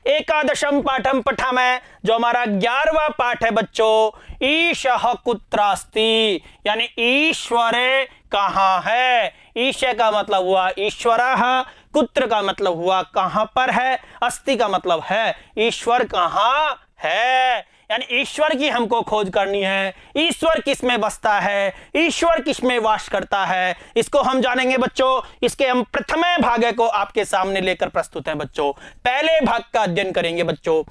एकादशम पाठम पठामः, जो हमारा 11वां पाठ है बच्चों, ईशः कुत्रास्ति, यानी ईश्वर कहाँ है। ईश का मतलब हुआ ईश्वरः, कुत्र का मतलब हुआ कहां पर है, अस्ति का मतलब है ईश्वर कहां है, यानी ईश्वर की हमको खोज करनी है। ईश्वर किस में बसता है, ईश्वर किस में वास करता है, इसको हम जानेंगे बच्चों। इसके हम प्रथम भाग को आपके सामने लेकर प्रस्तुत हैं बच्चों। पहले भाग का अध्ययन करेंगे बच्चों।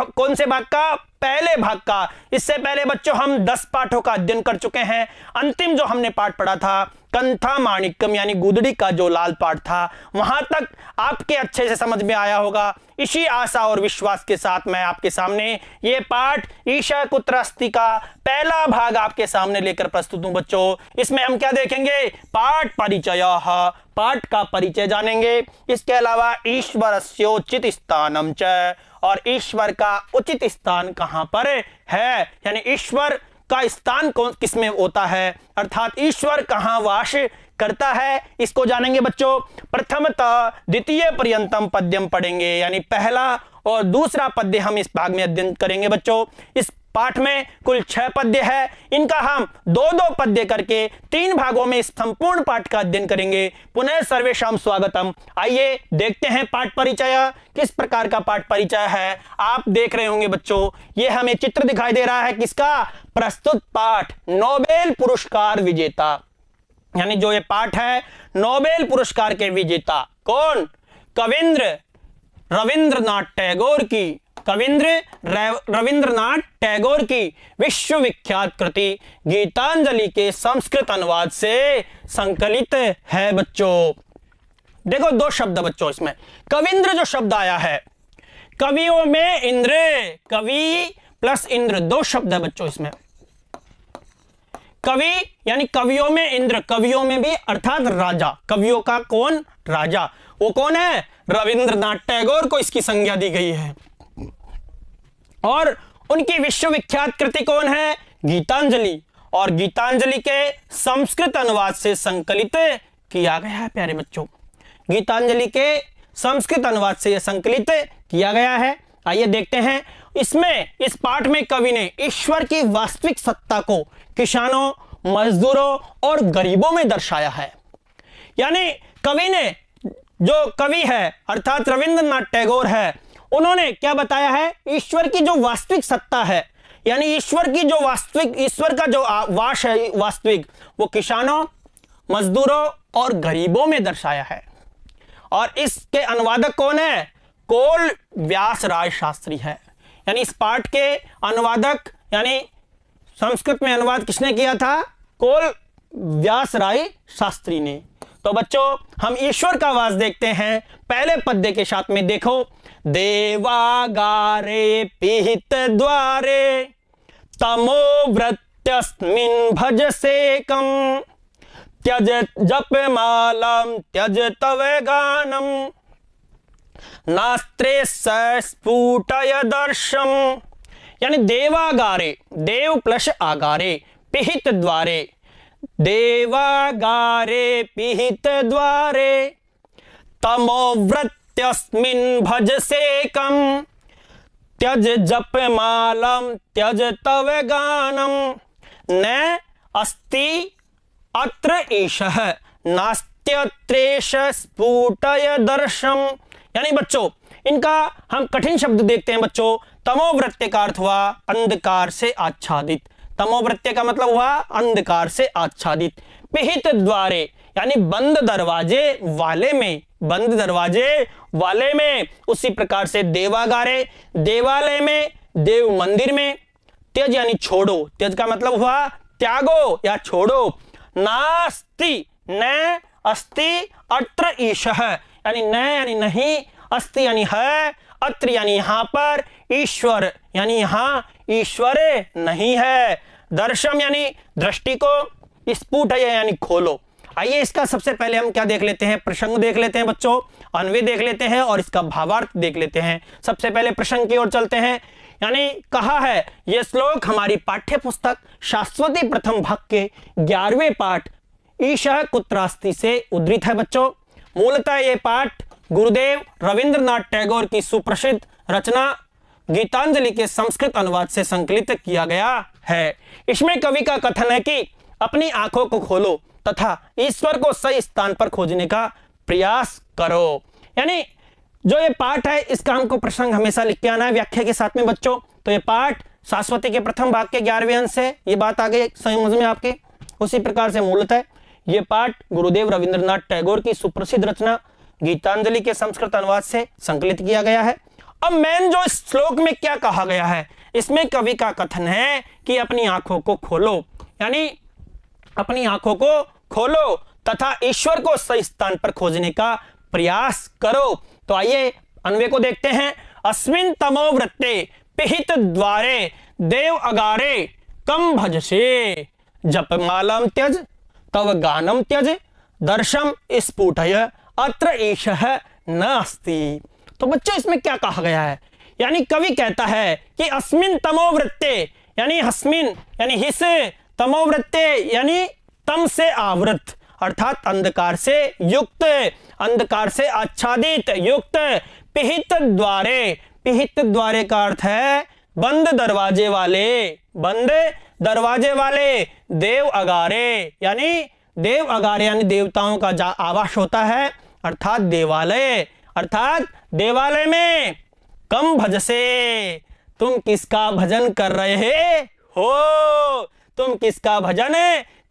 कौन से भाग का? पहले भाग का। इससे पहले बच्चों हम 10 पाठों का अध्ययन कर चुके हैं। अंतिम जो हमने पाठ पढ़ा था कंथा माणिक्यम यानी गुदड़ी का जो लाल पाठ था, वहां तक आपके अच्छे से समझ में आया होगा। इसी आशा और विश्वास के साथ मैं आपके सामने ये पाठ ईशः कुत्र अस्ति का पहला भाग आपके सामने लेकर प्रस्तुत हूं बच्चों। इसमें हम क्या देखेंगे? पाठ परिचयः, पाठ का परिचय जानेंगे। इसके अलावा ईश्वरस्योचित स्थानम च, और ईश्वर का उचित स्थान कहां पर है, यानी ईश्वर का स्थान कौन किस में होता है, अर्थात ईश्वर कहां वास करता है, इसको जानेंगे बच्चों। प्रथमतः द्वितीय पर्यंतम पद्यम पढ़ेंगे, यानी पहला और दूसरा पद्य हम इस भाग में अध्ययन करेंगे बच्चों। इस पाठ में कुल 6 पद्य है, इनका हम 2-2 पद्य करके 3 भागों में इस संपूर्ण पाठ का अध्ययन करेंगे। पुनः सर्वेषां स्वागतम। आइए देखते हैं पाठ परिचय किस प्रकार का पाठ परिचय है। आप देख रहे होंगे बच्चों, ये हमें चित्र दिखाई दे रहा है किसका? प्रस्तुत पाठ नोबेल पुरस्कार विजेता, यानी जो ये पाठ है नोबेल पुरस्कार के विजेता कौन? कविंद्र रविंद्रनाथ टैगोर की, कविंद्र रविंद्रनाथ टैगोर की विश्वविख्यात कृति गीतांजलि के संस्कृत अनुवाद से संकलित है बच्चों। देखो 2 शब्द बच्चों इसमें। कविंद्र जो शब्द आया है, कवियों में इंद्र, कवि प्लस इंद्र 2 शब्द है बच्चों इसमें। कवि यानी कवियों में इंद्र, कवियों में भी अर्थात राजा। कवियों का कौन? राजा। वो कौन है? रविंद्रनाथ टैगोर को इसकी संज्ञा दी गई है। और उनकी विश्वविख्यात कृति कौन है? गीतांजलि। और गीतांजलि के संस्कृत अनुवाद से संकलित किया गया है प्यारे बच्चों। गीतांजलि के संस्कृत अनुवाद से यह संकलित किया गया है। आइए देखते हैं इसमें। इस पाठ में कवि ने ईश्वर की वास्तविक सत्ता को किसानों, मजदूरों और गरीबों में दर्शाया है। यानी कवि ने, जो कवि है अर्थात रविंद्रनाथ टैगोर है, उन्होंने क्या बताया है? ईश्वर की जो वास्तविक सत्ता है, यानी ईश्वर की जो वास्तविक, ईश्वर का जो वास है वास्तविक, वो किसानों, मजदूरों और गरीबों में दर्शाया है। और इसके अनुवादक कौन है? कोल व्यासराय शास्त्री है। यानी इस पाठ के अनुवादक, यानी संस्कृत में अनुवाद किसने किया था? कोल व्यासराय शास्त्री ने। तो बच्चों हम ईश्वर का वास देखते हैं पहले पद्य के साथ में। देखो, देवागारे पिहित द्वारे तमो वृत्यस्मिन् भजसेकं त्यज जपमालां त्यज तव गानम नास्त्रे स्फुटय दर्शम। यानी देवागारे, देव प्लस आगारे, पिहित द्वारे, देवागारे पिहित द्वारे तमोवृत्यस्मिन् भजसेकं त्यज जपमालं त्यज तव गानम न अस्ति अत्र ईशः नास्त्यत्रेष स्फुटय दर्शम। यानी बच्चों इनका हम कठिन शब्द देखते हैं बच्चों। तमोवृत्य का अर्थ हुआ अंधकार से आच्छादित। तमोवृत्य का मतलब हुआ अंधकार से आच्छादित। पिहित द्वारे यानी बंद दरवाजे वाले में, बंद दरवाजे वाले में। उसी प्रकार से देवागारे, देवालय में, देव मंदिर में। त्यज यानी छोड़ो, त्यज का मतलब हुआ त्यागो या छोड़ो। नास्ति, न अस्ति अत्र ईशः, यानी न यानी नहीं, अस्ति यानी है, अत्र यानी यहां पर, ईश्वर यानी यहां ईश्वर नहीं है। दर्शम यानी दृष्टि को, स्फुट है यानी खोलो। आइए इसका सबसे पहले हम क्या देख लेते हैं? प्रसंग देख लेते हैं बच्चों, अन्वय देख लेते हैं और इसका भावार्थ देख लेते हैं। सबसे पहले प्रसंग की ओर चलते हैं। यानी कहा है यह श्लोक हमारी पाठ्य पुस्तक शाश्वती प्रथम भाग के 11वें पाठ ईशः कुत्रास्ति से उद्धृत है बच्चों। मूलतः यह पाठ गुरुदेव रविंद्रनाथ टैगोर की सुप्रसिद्ध रचना गीतांजलि के संस्कृत अनुवाद से संकलित किया गया है। इसमें कवि का कथन है कि अपनी आंखों को खोलो तथा ईश्वर को सही स्थान पर खोजने का प्रयास करो। यानी जो ये पाठ है इसका हमको प्रसंग हमेशा लिख के आना है व्याख्या के साथ में बच्चों। तो ये पाठ शाश्वती के प्रथम भाग के 11वें अंश से ये बात आ गई समझ में आपके। उसी प्रकार से मूलतः ये पाठ गुरुदेव रविंद्रनाथ टैगोर की सुप्रसिद्ध रचना गीतांजलि के संस्कृत अनुवाद से संकलित किया गया है। अब मेन जो इस श्लोक में क्या कहा गया है, इसमें कवि का कथन है कि अपनी आंखों को खोलो, यानी अपनी आंखों को खोलो तथा ईश्वर को सही स्थान पर खोजने का प्रयास करो। तो आइए अन्वय को देखते हैं। अस्मिन तमो वृत्ते पिहित द्वारे देव अगारे कम भजसे जपमालम त्यज तव गानम त्यज दर्शम स्फुटय अत्र ईशः न अस्ति। तो बच्चों इसमें क्या कहा गया है, यानी कवि कहता है कि अस्मिन तमो वृत्ते यानी हस्मिन यानी हिस, तमो वृत्ते यानी तम से आवृत अर्थात अंधकार से युक्त, अंधकार से आच्छादित युक्त, पिहित द्वारे, पिहित द्वारे का अर्थ है बंद दरवाजे वाले, बंद दरवाजे वाले, देव अगारे यानी देव अगारे यानी देवताओं का आवास होता है अर्थात देवालय, अर्थात देवालय में कम भजसे तुम किसका भजन कर रहे हो, तुम किसका भजन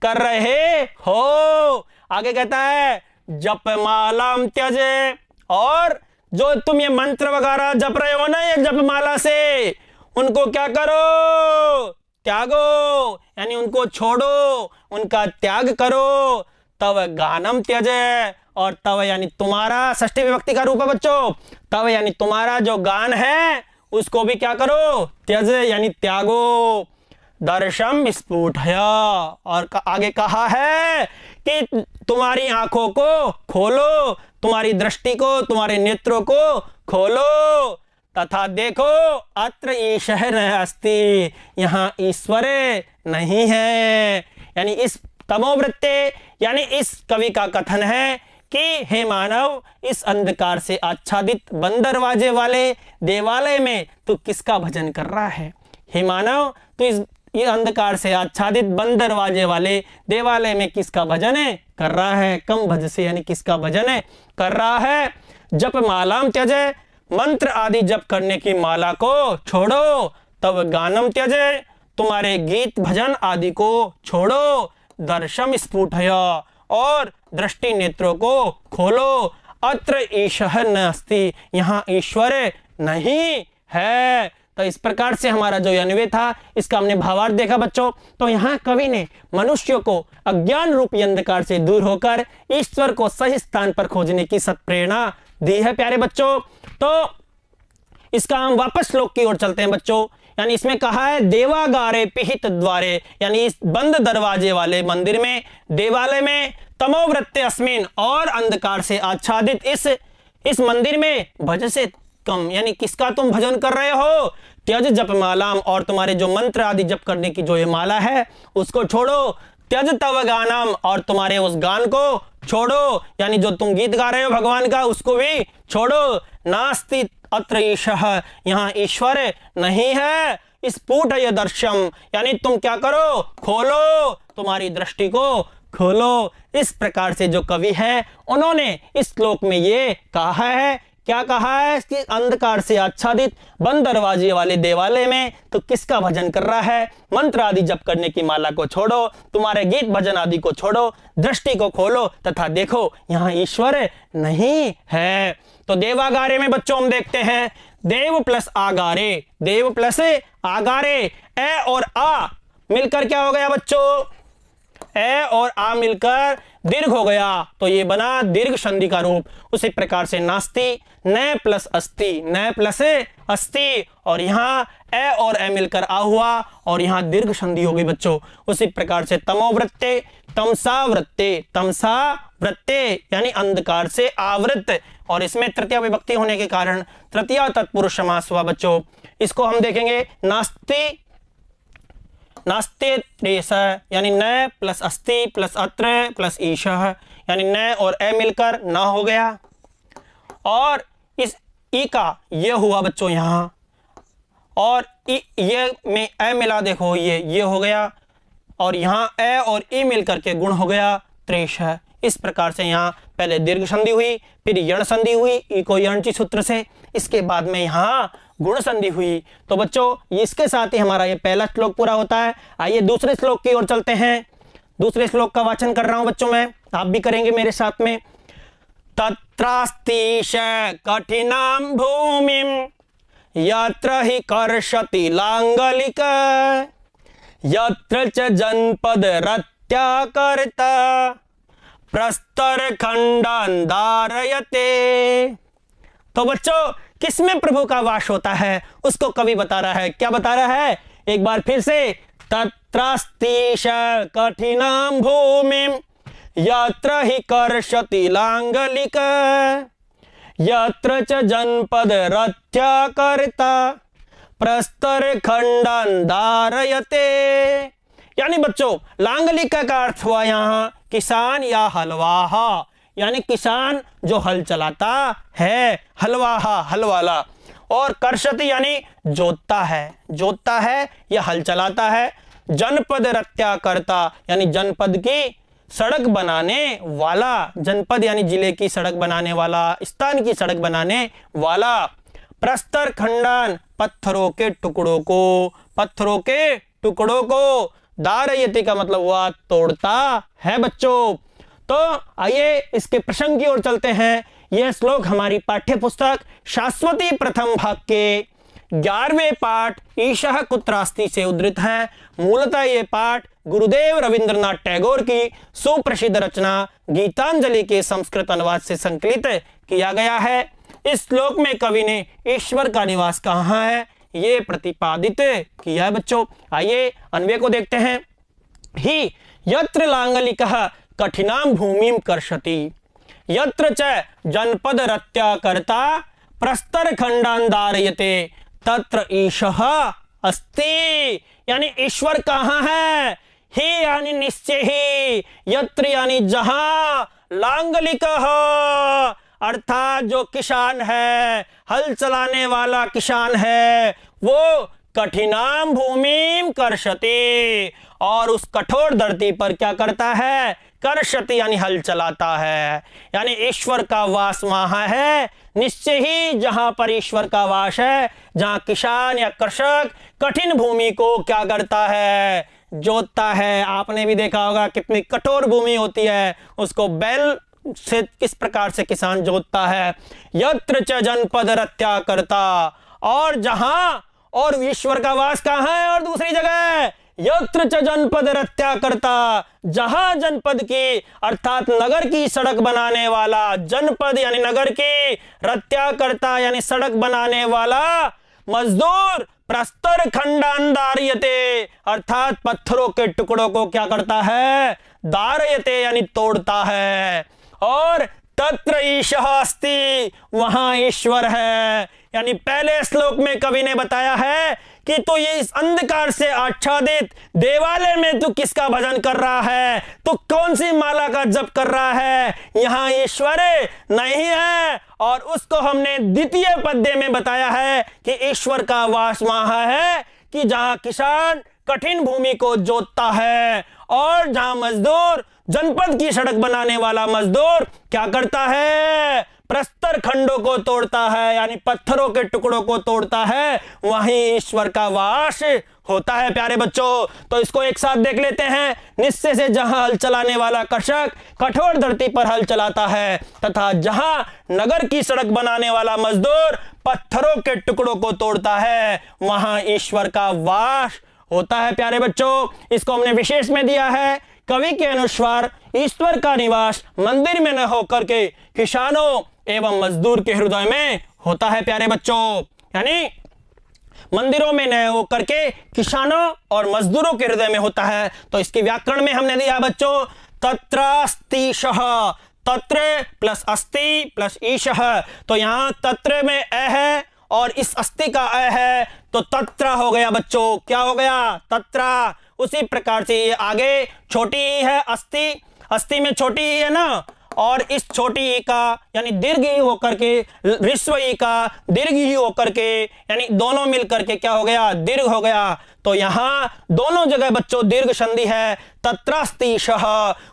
कर रहे हो। आगे कहता है जपमालाम त्यजे, और जो तुम ये मंत्र वगैरह जप रहे हो ना ये जपमाला से, उनको क्या करो, त्यागो, यानी उनको छोड़ो, उनका त्याग करो। तव गानम त्यजे, और तव यानी तुम्हारा, षष्ठी विभक्ति का रूप है बच्चों, तव यानी तुम्हारा जो गान है उसको भी क्या करो, त्यज यानी त्यागो। दर्शम स्फुटय, और आगे कहा है कि तुम्हारी आंखों को खोलो, तुम्हारी दृष्टि को, तुम्हारे नेत्रों को खोलो तथा देखो अत्र ईशः न अस्ति, यहाँ ईश्वर नहीं है। यानी इस तमोवृत्ते यानी इस कवि का कथन है कि हे मानव, इस अंधकार से आच्छादित बंद दरवाजे वाले देवालय में तू किसका भजन कर रहा है। हे मानव, तू इस ये अंधकार से आच्छादित बंद दरवाजे वाले देवालय में किसका भजन है कर रहा है। कम भज से यानी किसका भजन है कर रहा है। जप मालाम त्यजे, मंत्र आदि जप करने की माला को छोड़ो। तब गानम त्यजे, तुम्हारे गीत भजन आदि को छोड़ो। दर्शम स्फुटय, और दृष्टि नेत्रों को खोलो। अत्र ईशः न अस्ति, यहाँ ईश्वर नहीं है। तो इस प्रकार से हमारा जो अन्वय था इसका हमने भावार्थ देखा बच्चों। तो यहाँ कवि ने मनुष्य को अज्ञान रूपी अंधकार से दूर होकर ईश्वर को सही स्थान पर खोजने की सत्प्रेरणा दी है प्यारे बच्चों। तो इसका हम वापस श्लोक की ओर चलते हैं बच्चों। यानी इसमें कहा है देवागारे पिहित द्वारे, यानी इस बंद दरवाजे वाले मंदिर में, देवालय में, तमोवृत्ते अस्मिन, और अंधकार से आच्छादित इस मंदिर में, भज से कम यानी किसका तुम भजन कर रहे हो। त्यज जप मालाम, और तुम्हारे जो मंत्र आदि जप करने की जो ये माला है उसको छोड़ो। त्यज तव गानम, और तुम्हारे उस गान को छोड़ो, यानी जो तुम गीत गा रहे हो भगवान का उसको भी छोड़ो। नास्ति अत्र ईशः, यहाँ ईश्वर नहीं है। स्फुटय दर्शम, यानी तुम क्या करो, खोलो, तुम्हारी दृष्टि को खोलो। इस प्रकार से जो कवि है उन्होंने इस श्लोक में ये कहा है, क्या कहा है कि अंधकार से आच्छादित बंद दरवाजे वाले देवालय में तो किसका भजन कर रहा है। मंत्र आदि जप करने की माला को छोड़ो, तुम्हारे गीत भजन आदि को छोड़ो, दृष्टि को खोलो तथा देखो यहाँ ईश्वर नहीं है। तो देवागारे में बच्चों हम देखते हैं देव प्लस आगारे, देव प्लस आगारे, ए और आ मिलकर क्या हो गया बच्चों, ए और आ मिलकर दीर्घ हो गया, तो ये बना दीर्घ संधि का रूप। उसी प्रकार से नास्ति, न प्लस अस्ति, न प्लस अस्ति, और यहाँ ए और ए मिलकर आ हुआ और यहाँ दीर्घ संधि हो गई बच्चों। उसी प्रकार से तमोवृत्ते, तमसा वृत्ते, तमसा वृत्ते यानी अंधकार से आवृत, और इसमें तृतीय विभक्ति होने के कारण तृतीय तत्पुरुष समास हुआ बच्चों। इसको हम देखेंगे नास्ति, नास्ते त्रेस, यानी न प्लस अस्ति प्लस अत्र प्लस ईशः, यानी न और ए मिलकर न हो गया। और इस ई का ये हुआ बच्चों यहाँ, और ये में ए मिला, देखो ये हो गया, और यहाँ ए और ई मिल करके गुण हो गया त्रिश है। इस प्रकार से यहाँ पहले दीर्घ संधि हुई, फिर यण संधि हुई ई को यणची सूत्र से, इसके बाद में यहाँ गुण संधि हुई। तो बच्चों इसके साथ ही हमारा ये पहला श्लोक पूरा होता है। आइए दूसरे श्लोक की ओर चलते हैं। दूसरे श्लोक का वाचन कर रहा हूं बच्चों मैं, आप भी करेंगे मेरे साथ में। तत्रास्तिश कठिनां भूमिं यत्र हि कर्षति लांगलिक यत्र च जनपद रत्याकर्ता प्रस्तर खंडान धारयते। तो बच्चों किसमें प्रभु का वास होता है उसको कवि बता रहा है। क्या बता रहा है, एक बार फिर से, तत्रास्तिश कठिनां भूमिं यत्र हि कर्षति लांगलिक यत्र च जनपद रत्याकर्ता प्रस्तर खंडान धारयते। यानी बच्चों लांगलिका का अर्थ हुआ यहाँ किसान या हलवाहा, यानी किसान जो हल चलाता है, हलवाहा हल वाला, और कर्षति यानी जोतता है या हल चलाता है। जनपद रत्या करता यानी जनपद की सड़क बनाने वाला, जनपद यानी जिले की सड़क बनाने वाला, स्थान की सड़क बनाने वाला। प्रस्तर खंडान पत्थरों के टुकड़ों को दारयति का मतलब हुआ तोड़ता है बच्चों। तो आइए इसके प्रसंग की ओर चलते हैं। यह श्लोक हमारी पाठ्य पुस्तक शाश्वती प्रथम भाग के 11वें पाठ ईशः कुत्रास्ति से उद्धृत है। मूलतः ये पाठ गुरुदेव रविंद्रनाथ टैगोर की सुप्रसिद्ध रचना गीतांजलि के संस्कृत अनुवाद से संकलित किया गया है। इस श्लोक में कवि ने ईश्वर का निवास कहाँ है ये प्रतिपादित किया है बच्चों। आइए अन्वय को देखते हैं। ही यत्र लांगलिकः कठिनां भूमिं कर्षति यत्र च जनपद रत्या कर्ता प्रस्तर खंडान धारयते तत्र ईशः अस्ति। यानी ईश्वर कहाँ है, ही यानी निश्चय ही, यत्र यानी जहां, लांगलिकः अर्थात जो किसान है, हल चलाने वाला किसान है, वो कठिनां भूमिं कर्षति और उस कठोर धरती पर क्या करता है, कर्षति यानी हल चलाता है। यानी ईश्वर का वास वहां है निश्चय ही जहां पर ईश्वर का वास है, जहां किसान या कृषक कठिन भूमि को क्या करता है, जोतता है। आपने भी देखा होगा कितनी कठोर भूमि होती है, उसको बैल से किस प्रकार से किसान जोतता है। यत्र च जनपद रत्या करता, और जहां, और ईश्वर का वास कहां है, और दूसरी जगह यत्र च जनपद रत्या करता, जहां जनपद की अर्थात नगर की सड़क बनाने वाला, जनपद यानी नगर की, रत्या करता यानी सड़क बनाने वाला मजदूर प्रस्तर खंडान धारयते अर्थात पत्थरों के टुकड़ों को क्या करता है, धारयते यानी तोड़ता है। और तत्र ईशः अस्ति, वहां ईश्वर है। यानी पहले श्लोक में कवि ने बताया है कि तो ये इस अंधकार से आच्छादित देवालय में तू किसका भजन कर रहा है, तू कौन सी माला का जप कर रहा है, यहाँ ईश्वर नहीं है। और उसको हमने द्वितीय पद्य में बताया है कि ईश्वर का वास वहां है कि जहां किसान कठिन भूमि को जोतता है, और जहां मजदूर, जनपद की सड़क बनाने वाला मजदूर क्या करता है, प्रस्तर खंडों को तोड़ता है यानी पत्थरों के टुकड़ों को तोड़ता है, वहीं ईश्वर का वास होता है प्यारे बच्चों। तो इसको एक साथ देख लेते हैं। निश्चय से जहां हल चलाने वाला कृषक कठोर धरती पर हल चलाता है, तथा जहां नगर की सड़क बनाने वाला मजदूर पत्थरों के टुकड़ों को तोड़ता है, वहां ईश्वर का वास होता है प्यारे बच्चों। इसको हमने विशेष में दिया है। कवि के अनुसार ईश्वर का निवास मंदिर में न होकर के किसानों एवं मजदूर के हृदय में होता है प्यारे बच्चों। यानी मंदिरों में न होकर के किसानों और मजदूरों के हृदय में होता है। तो इसके व्याकरण में हमने दिया बच्चों तत्रास्तिशः, तत्र प्लस अस्ति प्लस ईशः। तो यहाँ तत्र में अ है और इस अस्ति का अ है, तो तत्र हो गया बच्चों। क्या हो गया, तत्र। उसी प्रकार से ये आगे छोटी ही है अस्ति, अस्ति में छोटी ही है ना, और इस छोटी ई का यानी दीर्घ ई होकर के ह्रस्व ई का दीर्घ ई होकर के यानी दोनों मिलकर के क्या हो गया, दीर्घ हो गया। तो यहां दोनों जगह बच्चों दीर्घ संधि है, तत्रास्ति शह।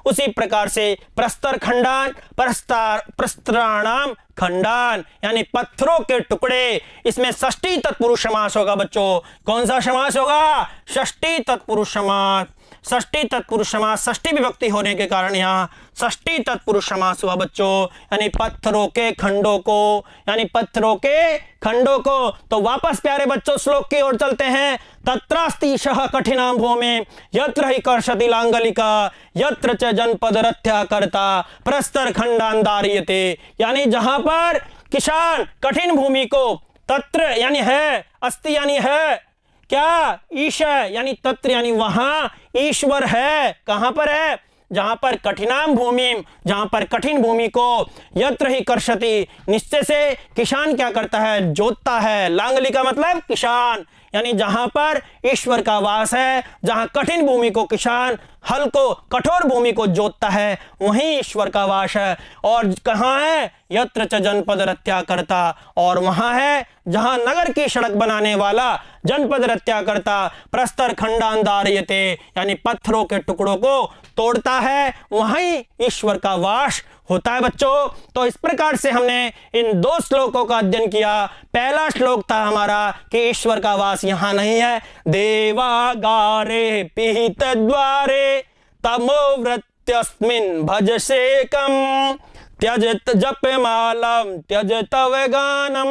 उसी प्रकार से प्रस्तर खंडान, प्रस्तराणाम खंडान यानी पत्थरों के टुकड़े, इसमें षष्ठी तत्पुरुष समास होगा बच्चों। कौन सा समास होगा, षष्ठी तत्पुरुष समास। षष्ठी तत्पुरुष समास, षष्ठी विभक्ति होने के कारण यहाँ षष्ठी तत्पुरुष समास हुआ बच्चों, यानी पत्थरों के खंडों को, यानी पत्थरों के खंडों को। तो वापस प्यारे बच्चों श्लोक की ओर चलते हैं। तत्रास्ति शः कठिनां भूमि यत्र हि कर्षति लांगलिका यत्र च जनपद रथ्या कर्ता प्रस्तर खंडान दार्यते, यानी जहां पर किसान कठिन भूमि को, तत्र यानी है, अस्ति यानी है, क्या, ईश यानी तत्र यानी वहां ईश्वर है। कहां पर है, जहां पर कठिनाम भूमि, जहां पर कठिन भूमि को, यत्र ही कर्षति निश्चय से किसान क्या करता है, जोतता है। लांगली का मतलब किसान, यानी जहां पर ईश्वर का वास है, जहां कठिन भूमि को किसान हल को, कठोर भूमि को जोतता है, वहीं ईश्वर का वास है। और कहां है, यत्र च जनपद रथ्या करता, और वहां है जहां नगर की सड़क बनाने वाला जनपद रथ्या करता प्रस्तर खंडान दार्यते, यानी पत्थरों के टुकड़ों को तोड़ता है, वहीं ईश्वर का वास होता है बच्चों। तो इस प्रकार से हमने इन दो श्लोकों का अध्ययन किया। पहला श्लोक था हमारा कि ईश्वर का वास यहां नहीं है। देवागारे पिहित द्वारे तमोवृत्यस्मिन् भजसेकम् त्यजत जपमालम त्यज तव गानम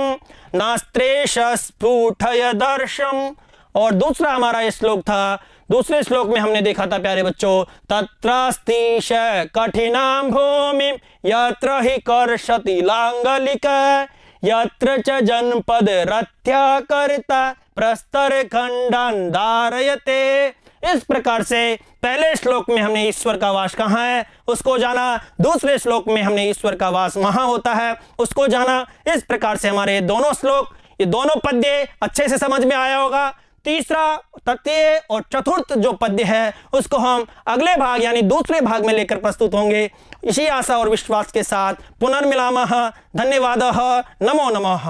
नास्त्रेश स्फुटय दर्शम। और दूसरा हमारा ये श्लोक था, दूसरे श्लोक में हमने देखा था प्यारे बच्चों, तत्रास्ति शः कठिनां भूमिं यत्र हि कर्षति लांगलिका यत्र च जनपद रथ्या कर्ता प्रस्तर खंडान धारयते। इस प्रकार से पहले श्लोक में हमने ईश्वर का वास कहाँ है उसको जाना, दूसरे श्लोक में हमने ईश्वर का वास वहां होता है उसको जाना। इस प्रकार से हमारे दोनों श्लोक, ये दोनों पद्य अच्छे से समझ में आया होगा। तीसरा, तृतीय और चतुर्थ जो पद्य है उसको हम अगले भाग यानी दूसरे भाग में लेकर प्रस्तुत होंगे। इसी आशा और विश्वास के साथ पुनर्मिलामः। धन्यवादः। नमो नमः।